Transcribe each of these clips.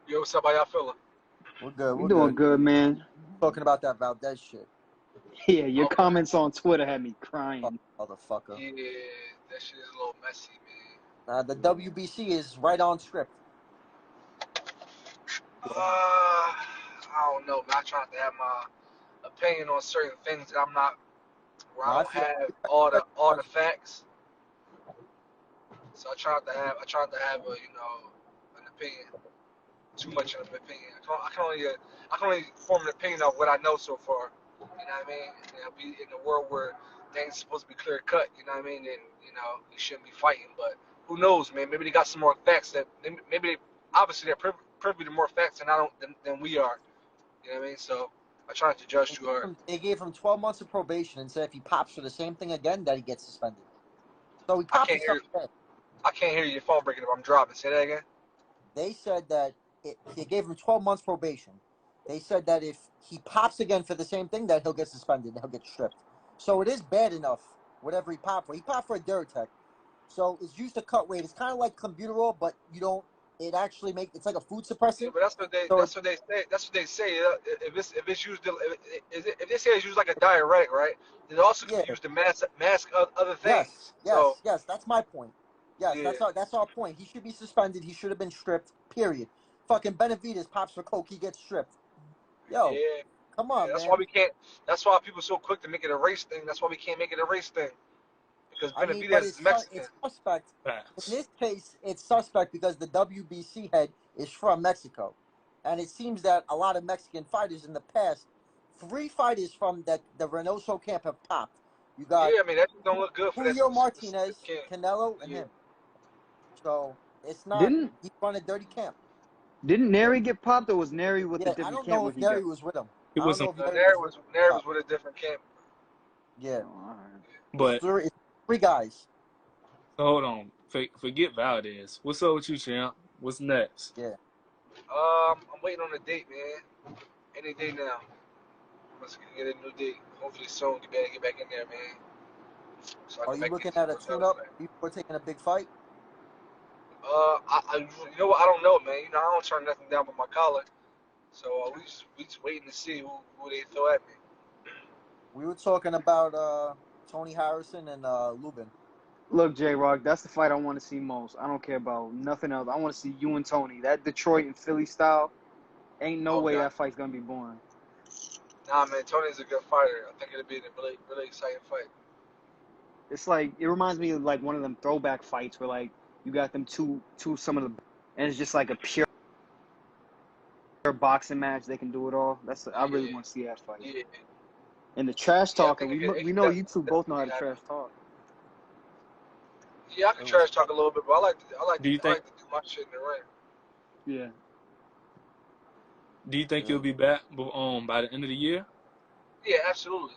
Yo, what's up? How y'all feeling? We're good. We're doing good, man. Talking about that Valdez shit. Yeah, your comments on Twitter had me crying. Motherfucker. Yeah, that shit is a little messy, man. The WBC is right on script. I don't know, man. I try not to have my opinion on certain things that I'm not, where I don't have all the facts. So I try not to have a, an opinion. Too much of an opinion. I can only form an opinion of what I know so far. You know what I mean? Be in a world where things are supposed to be clear cut. You know what I mean? And you shouldn't be fighting. But who knows, man? Maybe they got some more facts obviously they're privy to more facts than we are. You know what I mean? So I try not to judge too hard. They gave him 12 months of probation and said if he pops for the same thing again, that he gets suspended. So he popped himself again. I can't hear you. Your phone breaking up. I'm dropping. Say that again. They said that they gave him 12 months probation. They said that if he pops again for the same thing, that he'll get suspended and he'll get stripped. So it is bad enough, whatever he popped for. He popped for a Durotech. So it's used to cut weight. It's kind of like clenbuterol, but you don't. It actually it's like a food suppressant. Yeah, but that's what they say. That's what they say. If it's used, if they say it's used like a diuretic, right? It also can be used to mask other things. Yes. That's my point. Yes, yeah. That's our point. He should be suspended. He should have been stripped. Period. Fucking Benavidez pops for coke. He gets stripped. Yo, come on, that's man. why we can't. That's why people are so quick to make it a race thing. That's why we can't make it a race thing. Because Benavidez is Mexican. It's suspect. In this case, it's suspect because the WBC head is from Mexico. And it seems that a lot of Mexican fighters in the past, 3 fighters from the Reynoso camp have popped. You got that don't look good for Julio Martinez, Canelo, and him. So it's not. He run a dirty camp. Didn't Neri get popped, or was Neri with the different camp? I don't know if Neri was with him. Neri was with a different camp. Yeah, but it's 3 guys. So hold on, forget Valdez. What's up with you, champ? What's next? Yeah. I'm waiting on a date, man. Any day now. Let's get a new date. Hopefully soon. Get back in there, man. So are you looking at a tune-up before taking a big fight? You know what? I don't know, man. I don't turn nothing down but my collar. So we just waiting to see who they throw at me. We were talking about Tony Harrison and Lubin. Look, J-Rock, that's the fight I want to see most. I don't care about nothing else. I want to see you and Tony. That Detroit and Philly style, ain't no way that fight's going to be boring. Nah, man, Tony's a good fighter. I think it'll be a really, really exciting fight. It's like, it reminds me of like one of them throwback fights where like you got them two some of the, and it's just like a pure boxing match. They can do it all. I really want to see that fight. Yeah. And the trash talking, we know you two both know how to trash talk. Yeah, I can trash talk a little bit, but I like to do my shit in the ring. Yeah. Do you think you'll be back by the end of the year? Yeah, absolutely.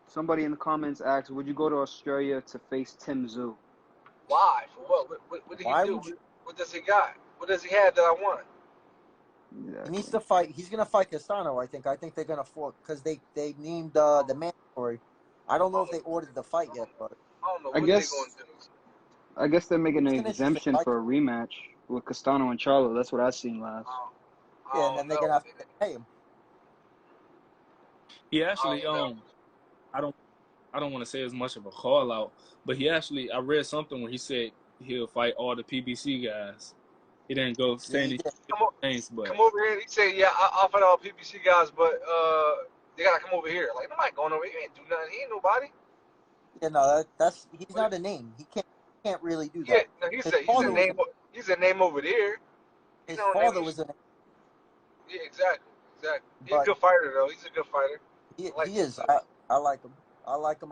Somebody in the comments asked, would you go to Australia to face Tim Tszyu? Why? For what? What did he do? What does he got? What does he have that I want? He needs to fight. He's going to fight Castano, I think. I think they're going to fight because they named the mandatory. I don't know if they ordered the fight yet, but I don't know what they're going to do. I guess they're making an exemption for a rematch with Castano and Charlo. That's what I seen last. Yeah, and then they're gonna have to pay him. He actually, I don't want to say as much of a call out, but I read something where he said he'll fight all the PBC guys. He didn't go say anything. Come over here. He said, "Yeah, I'll fight all PBC guys, but they gotta come over here." Like, nobody going over here. He ain't do nothing. He ain't nobody. Yeah, no, he's not a name. He can't really do that. Yeah, no, he's a name. He's a name over there. His father was a name. Yeah, exactly. He's a good fighter, though. He's a good fighter. He is. I like him.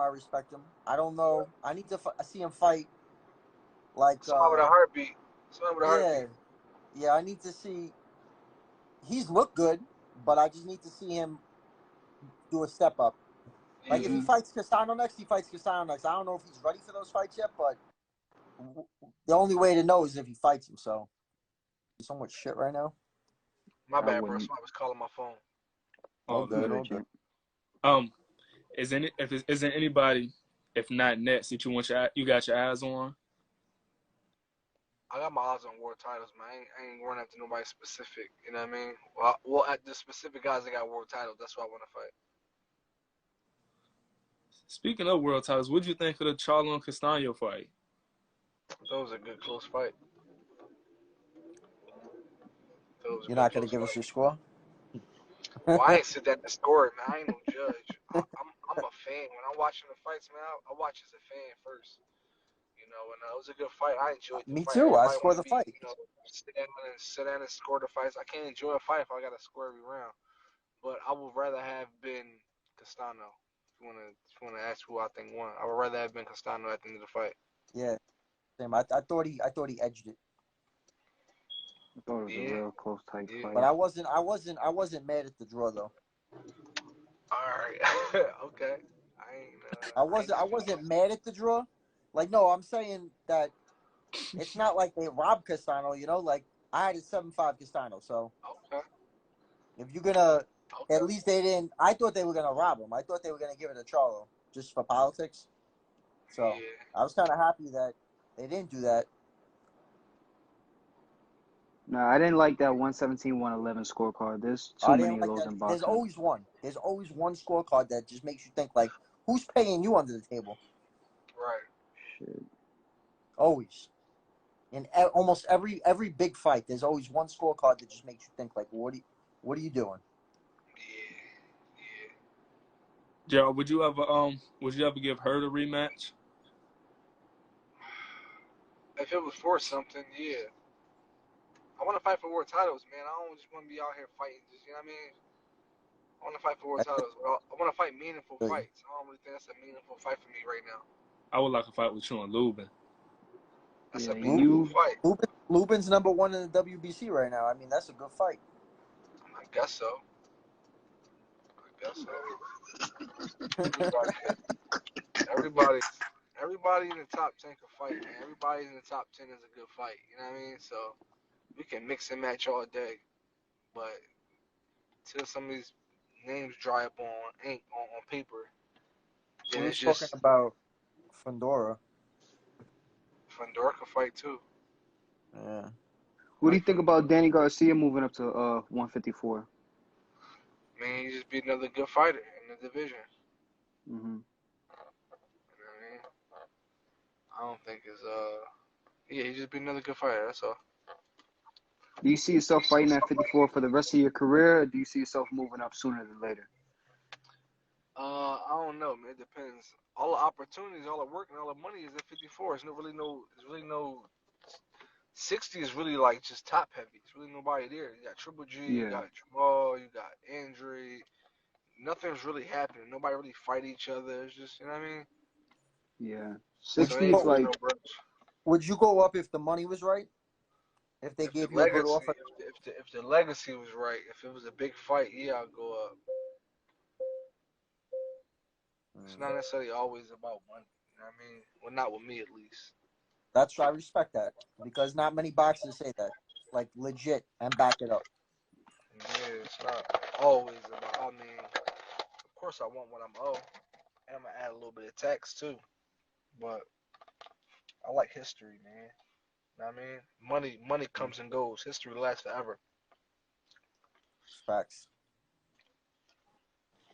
I respect him. I don't know. I need to see him fight. Like someone with a heartbeat. Yeah, I need to see. He's looked good, but I just need to see him do a step up. Like if he fights Castano next, he fights Castano next. I don't know if he's ready for those fights yet, but the only way to know is if he fights him. So, so much shit right now. My bad, bro. Somebody was calling my phone. All good. Is there anybody, if not Nets, that you got your eyes on? I got my eyes on world titles, man. I ain't running after nobody specific. You know what I mean? Well, at the specific guys that got world titles, that's what I want to fight. Speaking of world titles, what do you think of the Charlo and Castaño fight? That was a good close fight. You're not gonna give us your score? Well, I ain't sit down and score it, man. I ain't no judge. I'm a fan. When I'm watching the fights, man, I watch as a fan first. You know, and it was a good fight. I enjoyed the Me fight. too. I Everybody score want the to be, fight. you know, sit down and score the fights. I can't enjoy a fight if I got to score every round. But I would rather have been Castano. If you wanna ask who I think won, I would rather have been Castano at the end of the fight. Yeah, same. I thought he edged it. I thought it was a real close tight fight. But I wasn't mad at the draw though. All right, okay. I wasn't mad at the draw. Like, no, I'm saying that it's not like they robbed Castano, you know. Like, I had it 7-5 Castano, so Okay. if you're gonna, at least they didn't. I thought they were gonna rob him. I thought they were gonna give it to Charlo just for politics. So I was kind of happy that they didn't do that. No, I didn't like that 117-111 scorecard. There's too many of those in boxing. There's always one. There's always one scorecard that just makes you think like, who's paying you under the table? Right. Shit. Always. In almost every big fight, there's always one scorecard that just makes you think like, what are you doing? Yeah. Gerald, would you ever give her the rematch? If it was for something, yeah. I want to fight for world titles, man. I don't just want to be out here fighting. Just, you know what I mean? I want to fight for world titles. I want to fight meaningful fights. I don't really think that's a meaningful fight for me right now. I would like a fight with you and Lubin. That's a meaningful fight. Lubin's #1 in the WBC right now. I mean, that's a good fight. I guess so. Everybody in the top 10 can fight, man. Everybody in the top 10 is a good fight. You know what I mean? So we can mix and match all day, but till some of these names dry up on ink on paper, then it's just talking about Fundora. Fundora can fight too. Yeah. What do you think about Danny Garcia moving up to 154? Man, he just be another good fighter in the division. Mm-hmm. You know what I mean? I don't think it's he just be another good fighter. That's all. Do you see yourself fighting at 54 for the rest of your career, or do you see yourself moving up sooner than later? I don't know, man. It depends. All the opportunities, all the work, and all the money is at 54. There's really no. 60 is really like just top heavy. It's really nobody there. You got Triple G, you got Jamal, you got Andre. Nothing's really happening. Nobody really fight each other. It's just, you know what I mean? Yeah. 60 is like. Would you go up if the money was right? If they gave you a good offer? If the legacy was right, if it was a big fight, yeah, I'll go up. It's not necessarily always about money. You know what I mean? Well, not with me, at least. I respect that, because not many boxers say that, like, legit, and back it up. Yeah, it's not always about. I mean, of course I want what I'm owed, and I'm gonna add a little bit of tax too. But I like history, man. You know what I mean? Money comes and goes. History lasts forever. Facts.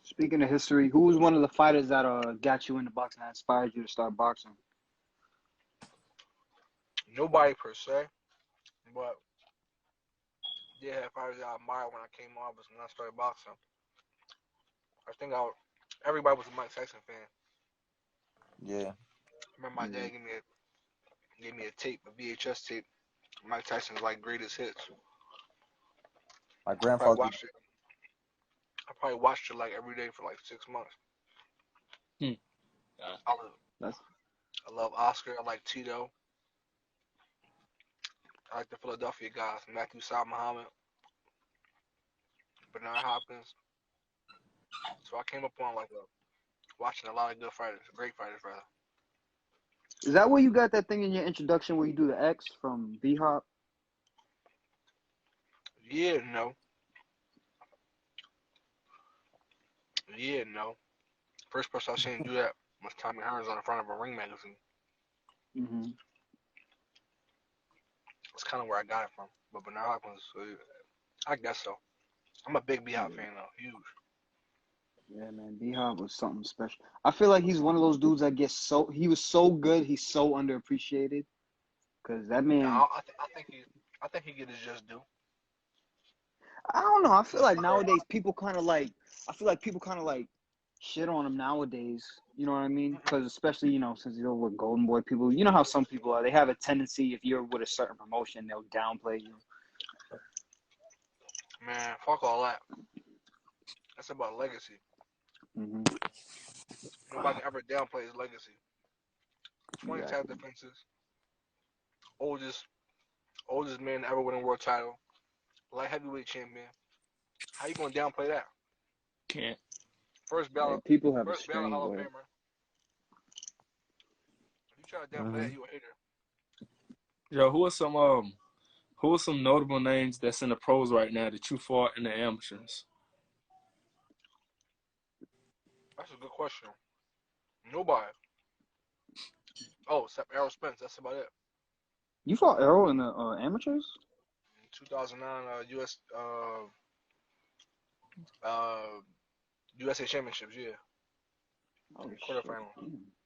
Speaking of history, who was one of the fighters that got you into boxing, that inspired you to start boxing? Nobody per se, but yeah, fighters I admired when I came on was when I started boxing. I think everybody was a Mike Tyson fan. Yeah. I remember my dad gave me a tape, a VHS tape. Mike Tyson's like greatest hits. My grandfather. I probably watched it like every day for like 6 months. I love Oscar. I like Tito. I like the Philadelphia guys, Matthew Saad Muhammad, Bernard Hopkins. So I came up on watching a lot of good fighters, great fighters rather. Is that where you got that thing in your introduction where you do the X from B-Hop? Yeah, no. First person I seen do that was Tommy Hearns on the front of a Ring magazine. Mm-hmm. That's kind of where I got it from. But Bernard Hopkins, I guess so. I'm a big B-Hop fan, though. Huge. Yeah, man, D-Hop was something special. I feel like he's one of those dudes that he was so good, he's so underappreciated. Because that man... No, I think he get his just due. I don't know. I feel like nowadays people kind of like shit on him nowadays. You know what I mean? Because especially, you know, since you're with Golden Boy people, you know how some people are. They have a tendency, if you're with a certain promotion, they'll downplay you. Man, fuck all that. That's about legacy. Mm-hmm. Nobody ever downplay his legacy. 20 tag defenses. Oldest man to ever win a world title. Light heavyweight champion. How you gonna downplay that? Can't. First ballot. People have First a ballot strange Hall of way. Famer. If you try to downplay that, you a hater. Yo, who are some notable names that's in the pros right now that you fought in the amateurs? That's a good question. Nobody. Oh, except Errol Spence. That's about it. You fought Errol in the amateurs? 2009 USA Championships, yeah. Oh, Quarterfinal.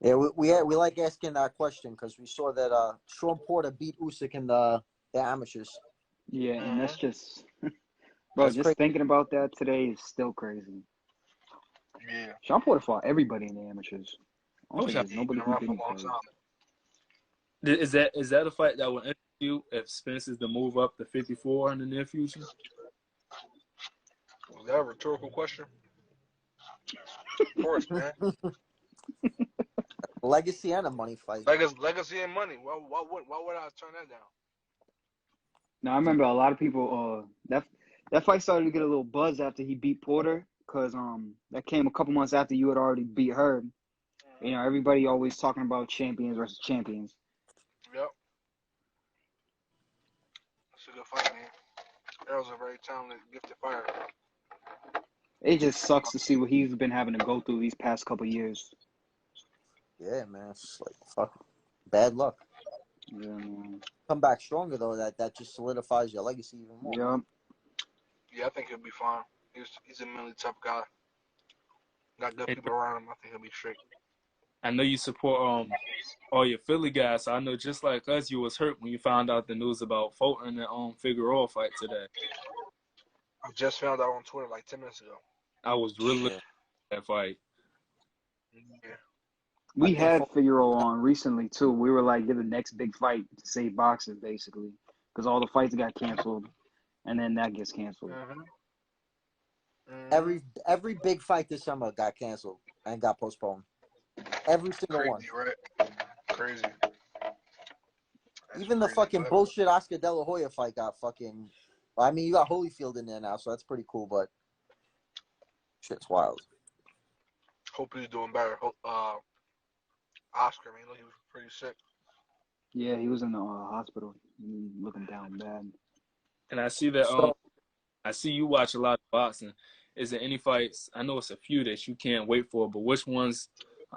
Yeah, we like asking that question because we saw that Sean Porter beat Usyk in the amateurs. Yeah, and that's just, bro, That's just crazy. thinking about that today is still crazy. Yeah. Sean Porter fought everybody in the amateurs. I don't think there's He's nobody been who around for a didn't long fight. time. Is that a fight that will interest you if Spence is to move up to 54 in the near future? Was that a rhetorical question? Of course, man. Legacy and a money fight. Legacy and money. Why would I turn that down? Now I remember a lot of people. That fight started to get a little buzz after he beat Porter, cause that came a couple months after you had already beat Herb. You know, everybody always talking about champions versus champions. Yep. That's a good fight, man. Errol's a very talented, gifted fighter. It just sucks to see what he's been having to go through these past couple years. Yeah, man. It's just like fuck, bad luck. Yeah, man. Come back stronger though. That just solidifies your legacy even more. Yep. Yeah, I think he'll be fine. He's a mentally tough guy. Got good people around him. I think he'll be straight. I know you support all your Philly guys, so I know just like us, you was hurt when you found out the news about Fulton and Figueroa fight today. I just found out on Twitter like 10 minutes ago. I was really looking at that fight. Yeah. We had Figueroa on recently too. We were like, you're the next big fight to save boxing, basically, because all the fights got canceled, and then that gets canceled. Every big fight this summer got canceled and got postponed. Every single one. Right? Crazy. Even the fucking bullshit Oscar De La Hoya fight got fucking. I mean, you got Holyfield in there now, so that's pretty cool. But shit's wild. Hope he's doing better. Oscar, man, he was pretty sick. Yeah, he was in the hospital, looking down bad. And I see that. I see you watch a lot of boxing. Is there any fights? I know it's a few that you can't wait for, but which ones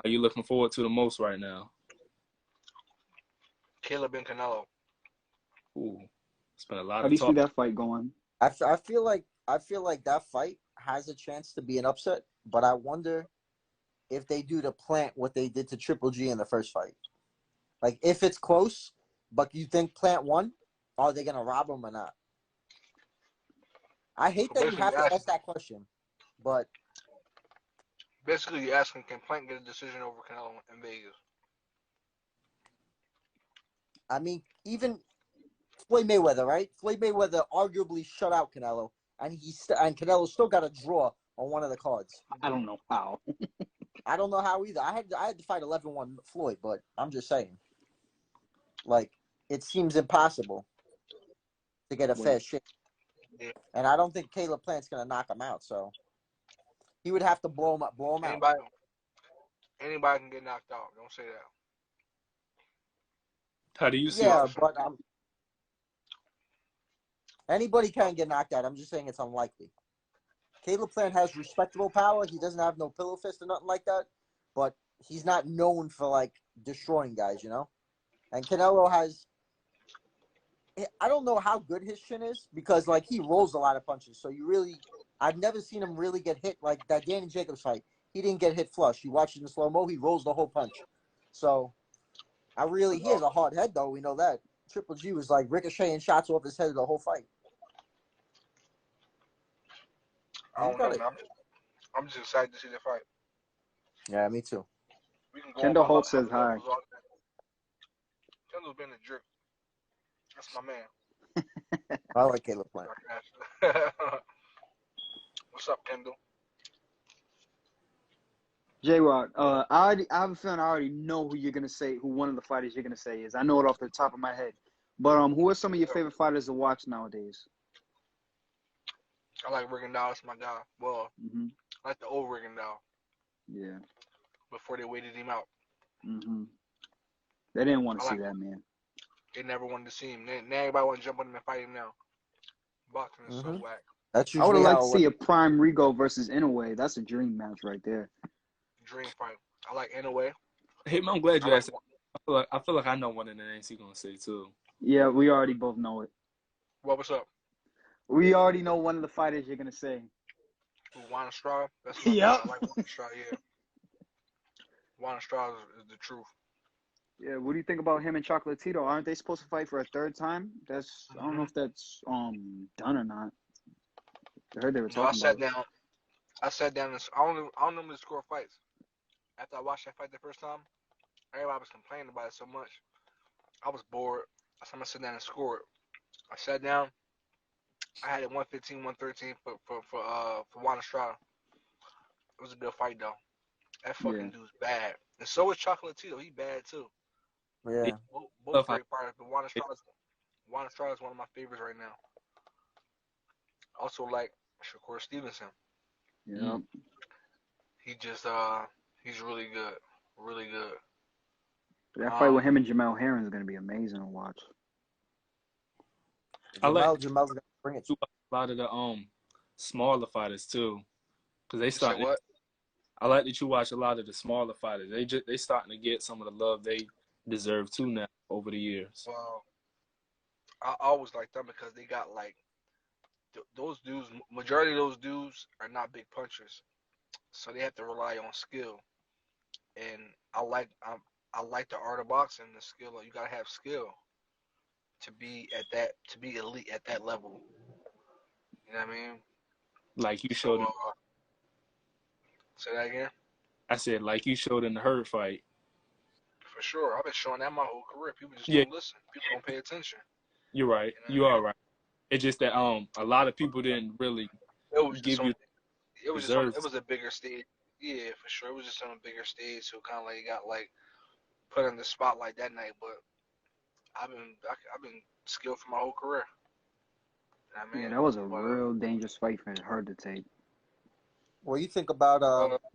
are you looking forward to the most right now? Caleb and Canelo. Ooh, it's been a lot How of do you talk. see that fight going? I feel like that fight has a chance to be an upset, but I wonder if they do to Plant what they did to Triple G in the first fight. Like, if it's close, but you think Plant won, are they gonna rob him or not? I hate that you have to ask that question, but basically you're asking, can Plant get a decision over Canelo in Vegas? I mean, even Floyd Mayweather, right? Floyd Mayweather arguably shut out Canelo, and and Canelo still got a draw on one of the cards. I don't know how. I don't know how either. I had to fight 11-1 Floyd, but I'm just saying, like, it seems impossible to get a fair shake. Yeah. And I don't think Caleb Plant's gonna knock him out, so he would have to blow him out. Anybody can get knocked out. Don't say that. How do you see? Yeah, but anybody can get knocked out. I'm just saying it's unlikely. Caleb Plant has respectable power. He doesn't have no pillow fist or nothing like that, but he's not known for like destroying guys, you know. And Canelo has I don't know how good his chin is because like he rolls a lot of punches. So I've never seen him really get hit like that. Danny Jacobs fight, he didn't get hit flush. You watch it in slow mo, he rolls the whole punch. So he has a hard head though. We know that. Triple G was like ricocheting shots off his head the whole fight. I don't know, man. I'm just excited to see the fight. Yeah, me too. We can go Kendall on Holt says hi. Kendall's been a jerk. That's my man. I like Caleb Plant. What's up, Kendall? J-Rock, I have a feeling I already know who you're gonna say, who one of the fighters you're gonna say is. I know it off the top of my head. But who are some of your favorite fighters to watch nowadays? I like Rigondeaux. That's my guy. Well, I like the old Rigondeaux. Yeah. Before they waited him out. They didn't want to see that man. They never wanted to see him. Now everybody want to jump on him and fight him now. Boxing is so whack. That's I would have liked to see a prime Rigo versus Inoue. That's a dream match right there. Dream fight. I like Inoue. Hey, man, I'm glad you asked. I feel like I know one of the names he's gonna say too. Yeah, we already both know it. What's up? We already know one of the fighters you're gonna say. Juan Estrada. That's yep. I like Juan Estrada. Yeah. Juan Estrada is the truth. Yeah, what do you think about him and Chocolatito? Aren't they supposed to fight for a third time? That's I don't know if that's done or not. I heard they were talking about I sat down and I don't normally score fights. After I watched that fight the first time, everybody was complaining about it so much. I was bored. So I'm gonna sit down and score it. I sat down. I had it 115, 113 for Juan Estrada. It was a good fight though. That fucking dude's bad, and so is Chocolatito. He bad too. Yeah. Both great fighters, but Juan Estrada is one of my favorites right now. Also like Shakur Stevenson. Yeah. He just he's really good. Really good. That fight with him and Jamel Herring is gonna be amazing to watch. Jamel's gonna bring it. A lot of the smaller fighters too, because they start. What? I like that you watch a lot of the smaller fighters. They starting to get some of the love they deserve too now over the years. Well, I always like them because they got like those dudes. Majority of those dudes are not big punchers, so they have to rely on skill. And I like the art of boxing, the skill. You gotta have skill to be elite at that level. You know what I mean? Like you showed. Say that again. I said like you showed in the Hurt fight. For sure, I've been showing that my whole career. People just don't listen. People don't pay attention. You're right. You are right. It's just that a lot of people didn't really give you. It was a bigger stage. Yeah, for sure. It was just on a bigger stage, so kind of like got like put in the spotlight that night. But I've been skilled for my whole career. You know that was a real dangerous fight for her to take. What do you think about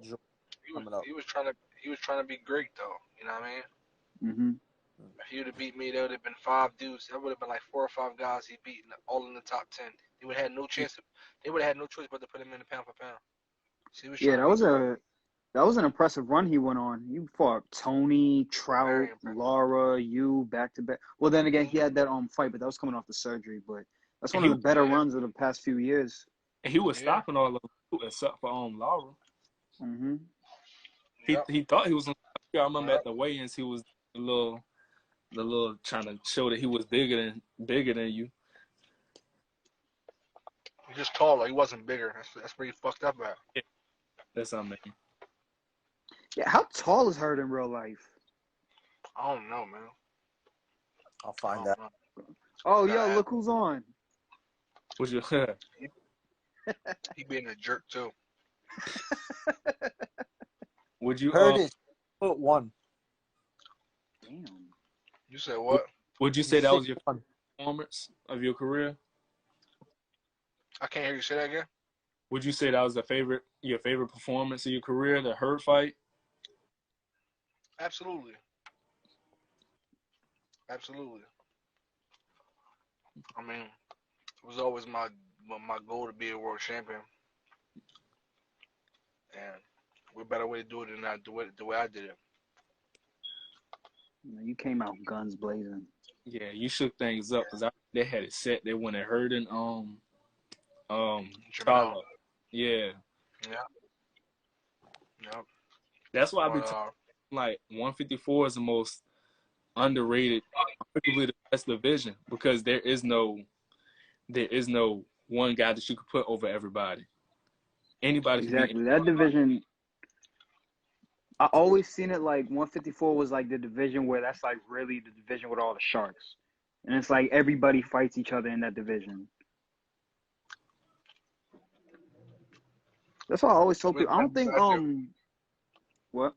he was trying to be great though. You know what I mean? If he would have beat me, there would have been 5 dudes. There would have been like 4 or 5 guys he beat, all in the top 10. They would have had no chance. They would have had no choice but to put him in the pound for pound. So that was an impressive run he went on. He fought Tony, Trout, Laura, you back to back. Well, then again, he had that fight, but that was coming off the surgery. But that's one of the better runs of the past few years. And he was stopping all of them except for Laura. He thought he was. I remember at the weigh-ins, he was a little trying to show that he was bigger than you. He's just taller. He wasn't bigger. That's where he fucked up at. Yeah. That's something. Yeah, how tall is Hurt in real life? I don't know, man. I'll find out. Oh, yo, look who's on. What's your He being a jerk too. Would you Hurt is 1. Damn. You said what? Would you say that was your performance of your career? I can't hear you say that again. Would you say that was your favorite performance of your career, the Hurt fight? Absolutely. Absolutely. I mean, it was always my goal to be a world champion. And what better way to do it than the way I did it. You came out guns blazing. Yeah, you shook things up because they had it set. They went and heard in Jamal. Charlo. Yeah. Yeah. Yep. That's why I be But, talking like 154 is the most underrated, arguably the best division because there is no one guy that you could put over everybody. Anybody can Exactly. beat That division, I always seen it like 154 was like the division where that's like really the division with all the sharks. And it's like everybody fights each other in that division. That's why I always told people. I don't think what?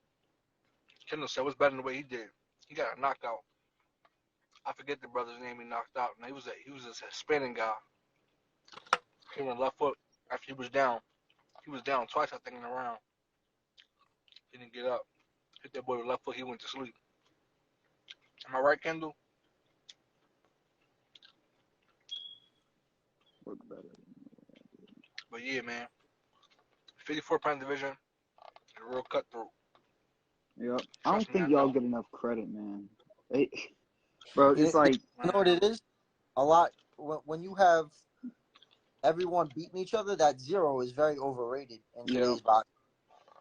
Kendall said was better than the way he did. He got a knockout. I forget the brother's name he knocked out. And he was a Hispanic guy. He went left foot after he was down. He was down twice, I think, in the round. He didn't get up. Hit that boy with left foot. He went to sleep. Am I right, Kendall? But yeah, man. 54-pound division. A real cutthroat. Yep. I don't think y'all get enough credit, man. Bro, it's like... You know what it is? A lot... When you have everyone beating each other, that 0 is very overrated in today's boxing.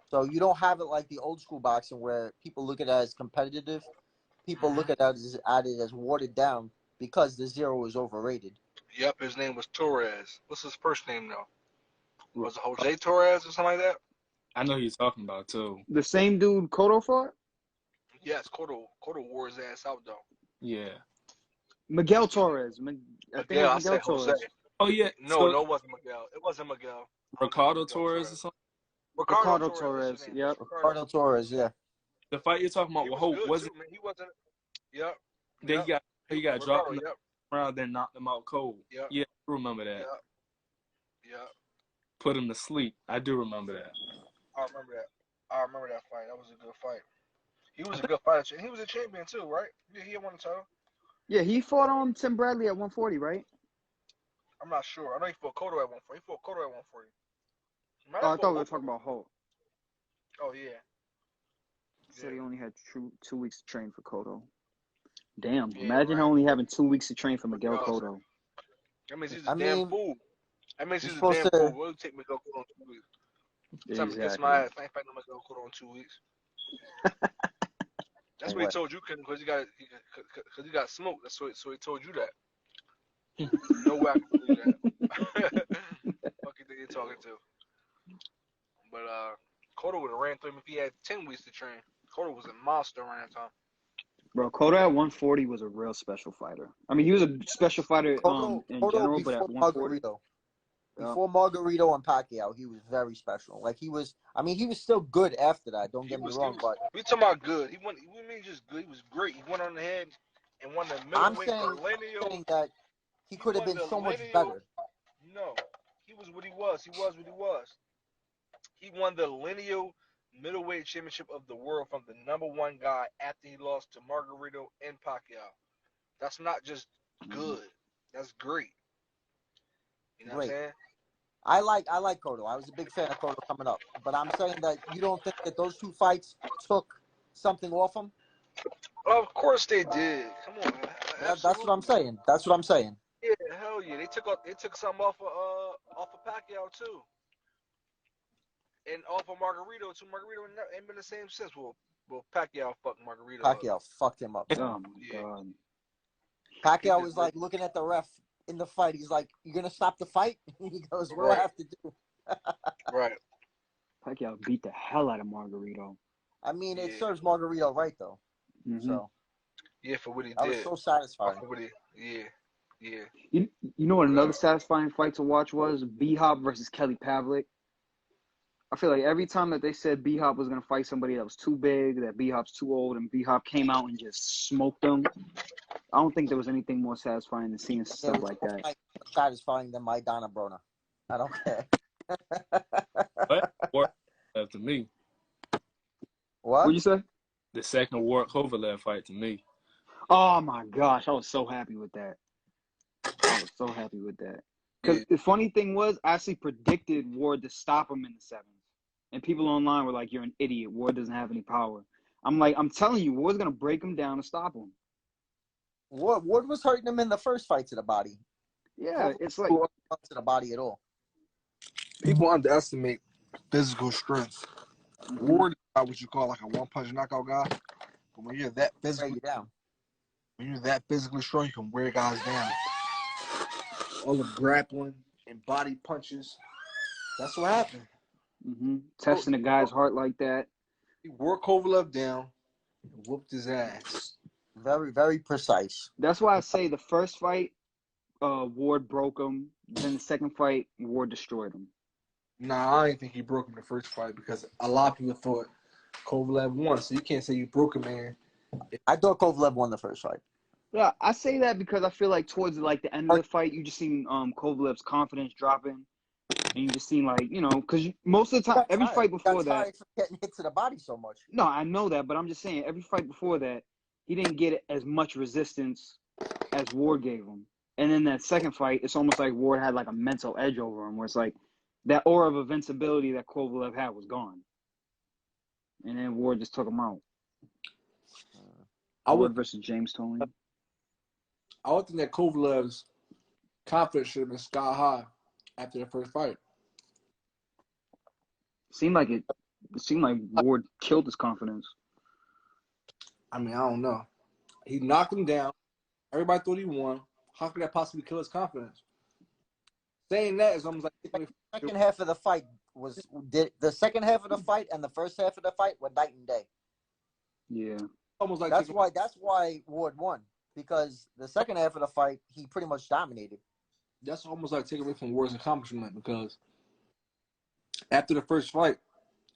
So you don't have it like the old school boxing where people look at it as competitive. People look at it as watered down because the 0 is overrated. Yep, his name was Torres. What's his first name, though? Was it Jose Torres or something like that? I know who you're talking about, too. The same dude Cotto fought? Yes, Cotto wore his ass out, though. Yeah. Miguel Torres. I think it was Miguel Torres. Jose. Oh, yeah. No, it wasn't Miguel. It wasn't Miguel. Ricardo Torres or something? Ricardo Torres. Yep. Ricardo Torres, yeah. The fight you're talking about, was it? Man. He wasn't. Yep. Then he got dropped in the Yep. round, then knocked him out cold. Yep. Yeah, I remember that. Yep. Put him to sleep. I do remember that. I remember that fight. That was a good fight. He was a good fighter. He was a champion too, right? Yeah, he won the title. Yeah, he fought on Tim Bradley at 140, right? I'm not sure. I know he fought Cotto at 140. He fought Cotto at 140. Oh, I thought we were talking about Holt. Oh, yeah. He said he only had 2 weeks to train for Cotto. Damn, Yeah, imagine only having 2 weeks to train for Miguel Cotto. That means he's a damn fool. That means he's a damn fool. We'll take Miguel Cotto in 2 weeks. Exactly. Kiss my ass. I ain't fighting Miguel Cotto in 2 weeks. That's what he told you, because he got smoked. So he told you that. No way I can believe that. Fuck you think you're talking to? But Cotto would have ran through him if he had 10 weeks to train. Cotto was a monster around that time. Bro, Cotto at 140 was a real special fighter. I mean, he was a special fighter in general, but at 140. Before Margarito and Pacquiao, he was very special. Like, he was still good after that. Don't get me wrong, but we talking about good. He mean just good. He was great. He went on the head and won the middleweight millennial. I'm saying that he could have been so much better. No, he was what he was. He was what he was. He won the lineal middleweight championship of the world from the #1 guy after he lost to Margarito and Pacquiao. That's not just good. That's great. You know what I'm saying? I like Cotto. I was a big fan of Cotto coming up. But I'm saying that you don't think that those 2 fights took something off him? Of course they did. Come on, man. That's what I'm saying. That's what I'm saying. Yeah, hell yeah. They took something off of Pacquiao too. And off of Margarito too. Margarito ain't been the same since. Well, Pacquiao fucked Margarito. Pacquiao fucked him up. Oh my god. Pacquiao was like looking at the ref in the fight. He's like, "You gonna stop the fight?" He goes, "What do I have to do?" Right. Pacquiao beat the hell out of Margarito. I mean, it serves Margarito right though. Mm-hmm. So. Yeah, for what he did. I was so satisfied. Yeah. You know what another satisfying fight to watch was? B-Hop versus Kelly Pavlik. I feel like every time that they said B-Hop was going to fight somebody that was too big, that B-Hop's too old, and B-Hop came out and just smoked them, I don't think there was anything more satisfying than seeing stuff like that. Satisfying than my Donna Brona. I don't care. What? To me. What? What'd you say? The second Ward Kovalev fight to me. Oh my gosh, I was so happy with that. Because the funny thing was, I actually predicted Ward to stop him in the 7th. And people online were like, "You're an idiot. Ward doesn't have any power." I'm like, I'm telling you, Ward's going to break him down and stop him. Ward was hurting him in the first fight to the body. Yeah, it's like Not to the body at all. People underestimate physical strength. Mhm. Ward is not what you call like a one-punch knockout guy. But when you're that Wear physically you down. when you're that physically strong, you can wear guys down. All the grappling and body punches. That's what happened. Testing a guy's heart like that. He wore Kovalev down and whooped his ass. Very, very precise. That's why I say the first fight, Ward broke him. Then the second fight, Ward destroyed him. Nah, I didn't think he broke him the first fight because a lot of people thought Kovalev won. So you can't say you broke a man. I thought Kovalev won the first fight. Yeah, I say that because I feel like towards like the end of the fight, you just seen Kovalev's confidence dropping, and you just seen like because most of the time, every fight before that, from getting hit to the body so much. no, I know that, but I'm just saying every fight before that, he didn't get as much resistance as Ward gave him. And then that second fight, it's almost like Ward had like a mental edge over him, where it's like that aura of invincibility that Kovalev had was gone, and then Ward just took him out. Ward versus James Tony. I would think that Kovalev's confidence should have been sky high after the first fight. Seemed like Ward killed his confidence. I mean, I don't know. He knocked him down. Everybody thought he won. How could that possibly kill his confidence? Saying that is almost like the second half of the fight the second half of the fight and the first half of the fight were night and day. Yeah, almost like that's why Ward won, because the second half of the fight he pretty much dominated. That's almost like taking away from Ward's accomplishment, because after the first fight,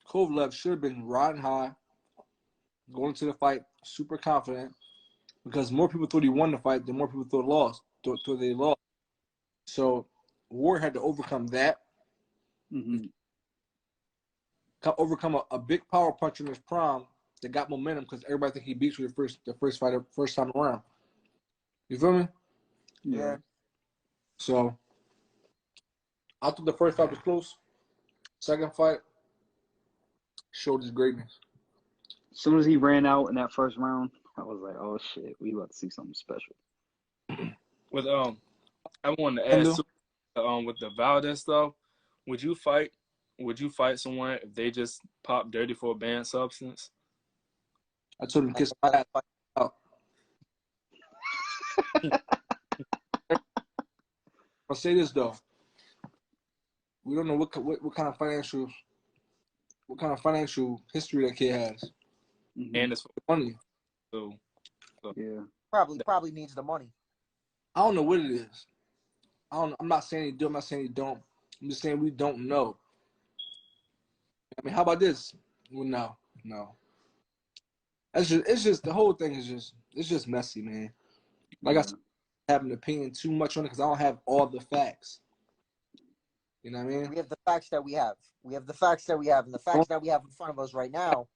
Kovalev should have been riding high, going to the fight super confident, because more people thought he won the fight than more people thought they lost. So Ward had to overcome that. Overcome a big power punch in his prime that got momentum, because everybody think he beat you the first fight, first time around. You feel me? Yeah. So I thought the first fight was close. Second fight showed his greatness. As soon as he ran out in that first round, I was like, "Oh shit, we about to see something special." With I wanted to ask with the Valdez stuff, would you fight someone if they just pop dirty for a banned substance? I told him to kiss my ass out. I'll say this though. We don't know what kind of financial history that kid has. And it's money. So yeah. Probably needs the money. I don't know what it is. I'm not saying he do. I'm not saying he don't. I'm just saying we don't know. I mean, how about this? Well, no. It's just the whole thing is just messy, man. Like I said, I have an opinion too much on it because I don't have all the facts. You know what I mean? We have the facts that we have. And the facts that we have in front of us right now.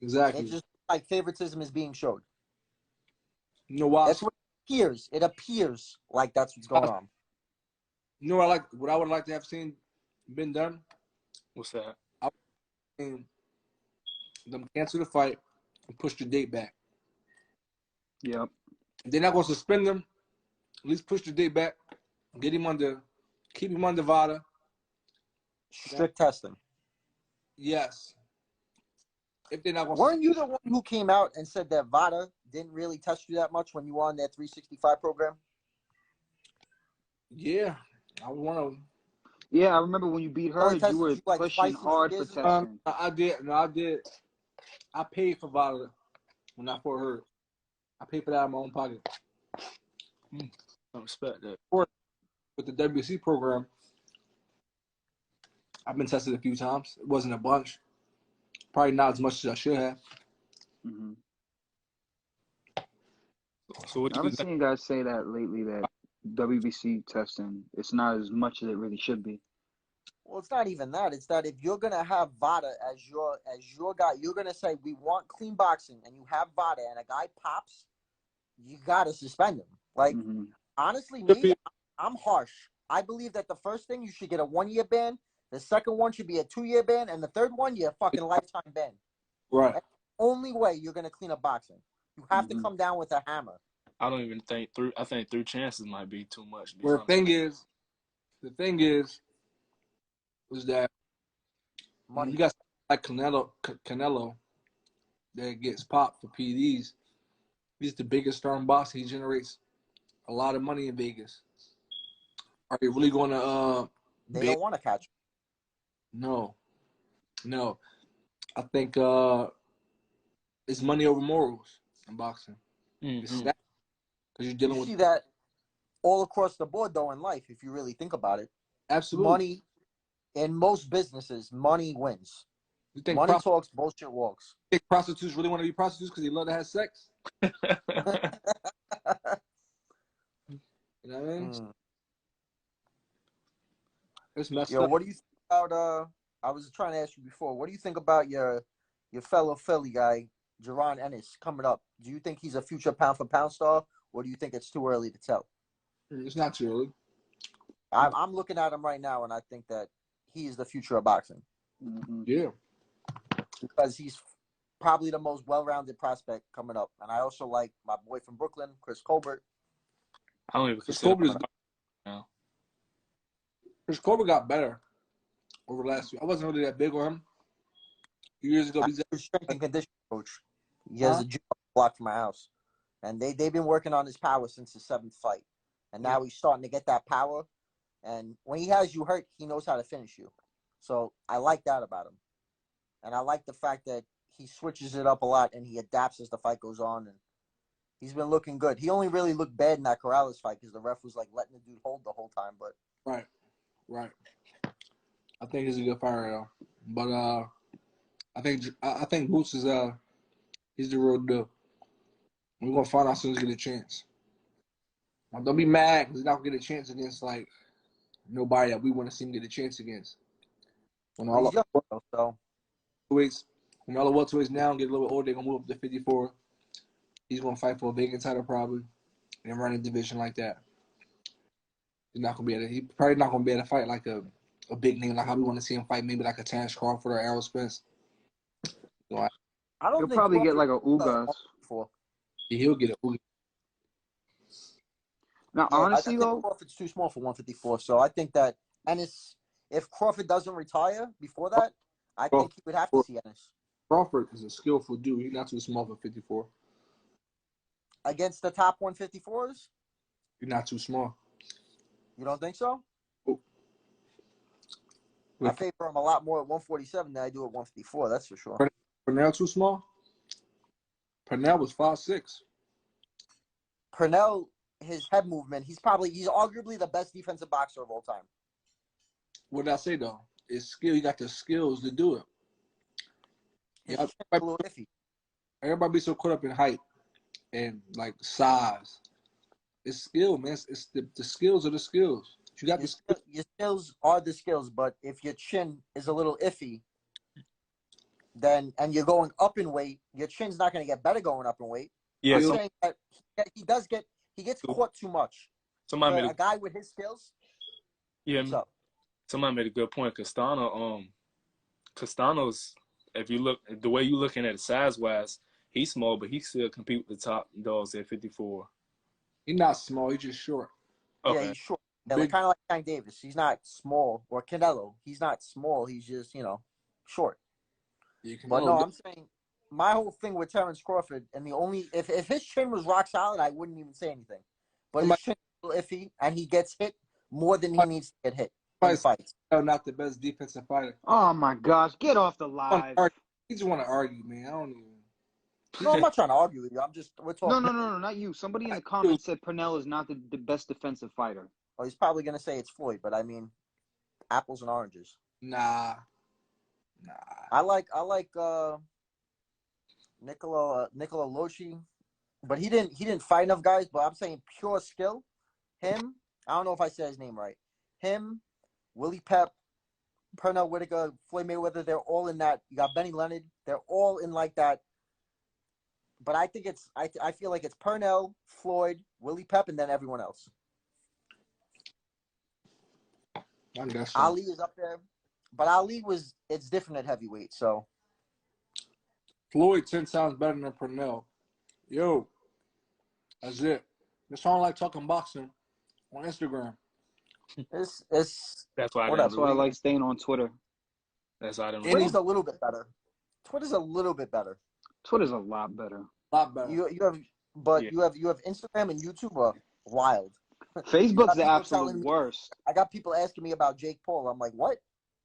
Exactly. It's just like favoritism is being showed. You know why? That's what it appears. It appears like that's what's going on. You know what I would like to have seen been done? What's that? I would have seen them cancel the fight and push the date back. Yep. If they're not going to suspend them, at least push the date back. Keep him under VADA. Strict testing. Yes. If they're not going Weren't you the one who came out and said that VADA didn't really test you that much when you were on that 365 program? Yeah, I was one of them. Yeah, I remember when you beat her, you were pushing hard for testing. I did. No, I did. I paid for VADA when I fought her. I paid for that out of my own pocket. I respect that. With the WC program, I've been tested a few times. It wasn't a bunch. Probably not as much as I should have. Mm-hmm. So what I've been seeing guys say that lately, that WBC testing, it's not as much as it really should be. Well, it's not even that. It's that if you're gonna have VADA as your guy, you're gonna say we want clean boxing, and you have VADA, and a guy pops, you gotta suspend him. Like honestly, I'm harsh. I believe that the first thing you should get a 1-year ban. The second one should be a 2-year ban, and the third one, you're a fucking lifetime ban. Right. That's the only way you're gonna clean up boxing. You have to come down with a hammer. I don't even think three. I think 3 chances might be too much. Well, the thing is that Money. you got like Canelo that gets popped for PDs. He's the biggest star in boxing. He generates a lot of money in Vegas. Are you really going to? They don't want to catch him. No. I think it's money over morals in boxing. Mm-hmm. Because you're dealing You with see that all across the board, though, in life, if you really think about it. absolutely Money, in most businesses, money wins. You think money talks, bullshit walks. You think prostitutes really want to be prostitutes because they love to have sex? You know what I mean? It's messed up. What do you think about? I was trying to ask you before. What do you think about your fellow Philly guy, Jaron Ennis, coming up? Do you think he's a future pound for pound star, or do you think it's too early to tell? It's not too early. I'm looking at him right now, and I think that he is the future of boxing. Mm-hmm. Yeah, because he's probably the most well-rounded prospect coming up. And I also like my boy from Brooklyn, Chris Colbert. I don't even Chris consider Colbert now. Chris Colbert got better over the last year. I wasn't really that big on him. A few years ago, He's a strength and conditioning coach. He has a gym block from my house. And they've been working on his power since his 7th fight. And now he's starting to get that power. And when he has you hurt, he knows how to finish you. So I like that about him. And I like the fact that he switches it up a lot and he adapts as the fight goes on. And he's been looking good. He only really looked bad in that Corrales fight because the ref was like letting the dude hold the whole time. But right. I think he's a good fighter though. But I think Boots is he's the real deal. We're gonna find out as soon as he get a chance. Now, don't be mad because he's not gonna get a chance against like nobody that we want to see him get a chance against. When all he's young, so when all the welterweights now get a little bit older, they're gonna move up to 54. He's gonna fight for a vacant title probably and run a division like that. He's probably not gonna be able to fight like a big name like how we want to see him fight, maybe like a Terrence Crawford or Errol Spence. So I don't He'll think probably get Crawford like a Ugas. he'll get a Now, Yeah, honestly, I think though, Crawford's too small for 154. So I think that Ennis, if Crawford doesn't retire before that, I think he would have to see Ennis. Crawford is a skillful dude. He's not too small for 54. Against the top 154s? He's not too small. You don't think so? Oh. I favor him a lot more at 147 than I do at 154. That's for sure. Pernell too small? Pernell was 5'6". Pernell, his head movement, he's arguably the best defensive boxer of all time. What did I say though? It's skill. You got the skills to do it. His chin's a little iffy. Everybody be so caught up in height and like size. It's skill, man. It's the skills are the skills. You got your skills are the skills, but if your chin is a little iffy, then and you're going up in weight, your chin's not going to get better going up in weight. Yeah, I'm saying that he gets caught too much. Somebody a guy with his skills. Yeah, somebody made a good point. Castano's, if you look the way you looking at it size wise, he's small, but he still compete with the top dogs at 54. He's not small. He's just short. Okay. Yeah, he's short. Yeah, kind of like Tank Davis. He's not small, or Canelo. He's not small. He's just short. But no, I'm saying my whole thing with Terrence Crawford, and the only if his chin was rock solid, I wouldn't even say anything. But his chin is a little iffy, and he gets hit more than he needs to get hit in fights. Not the best defensive fighter. Oh my gosh, get off the live. He just want to argue, man. I don't even. No, I'm not trying to argue with you. We're talking. No, not you. Somebody in the comments said Pernell is not the best defensive fighter. Well, he's probably gonna say it's Floyd, but I mean, apples and oranges. Nah. I like Nicola Loshi, but he didn't fight enough guys. But I'm saying pure skill. Him, I don't know if I said his name right. Him, Willie Pep, Pernell Whitaker, Floyd Mayweather. They're all in that. You got Benny Leonard. They're all in like that. But I think I feel like it's Pernell, Floyd, Willie Pep, and then everyone else. Ali is up there, but it's different at heavyweight. So Floyd 10 times better than Pernell. Yo, that's it. It's all like talking boxing on Instagram. It's That's why I whatever. That's why I like staying on Twitter. That's why I didn't. Twitter's a little bit better. Twitter's a little bit better. Twitter's a lot better. A lot better. You have, but Yeah. you have Instagram and YouTube are wild. Facebook's the people absolute telling me- worst. I got people asking me about Jake Paul. I'm like, what?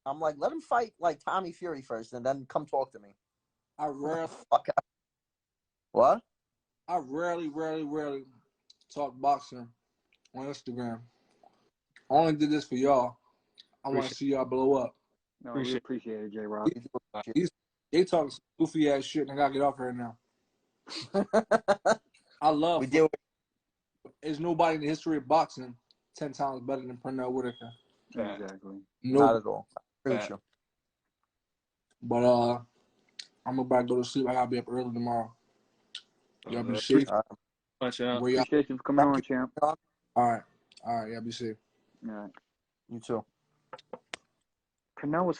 I'm like, let him fight like Tommy Fury first, and then come talk to me. I rarely What? I rarely talk boxing on Instagram. I only did this for y'all. I want to see y'all blow up. No, we appreciate it, J-Rock. They talking some goofy ass shit, and I gotta get off right now. I love. We deal with There's nobody in the history of boxing 10 times better than Pernell Whitaker. Exactly. not at all. I agree with you. But I'm about to go to sleep. I gotta be up early tomorrow. Y'all be safe. Punch out. Where y'all? Appreciate you for coming on, champ. All right. Y'all be safe. All right. You too. Pernell was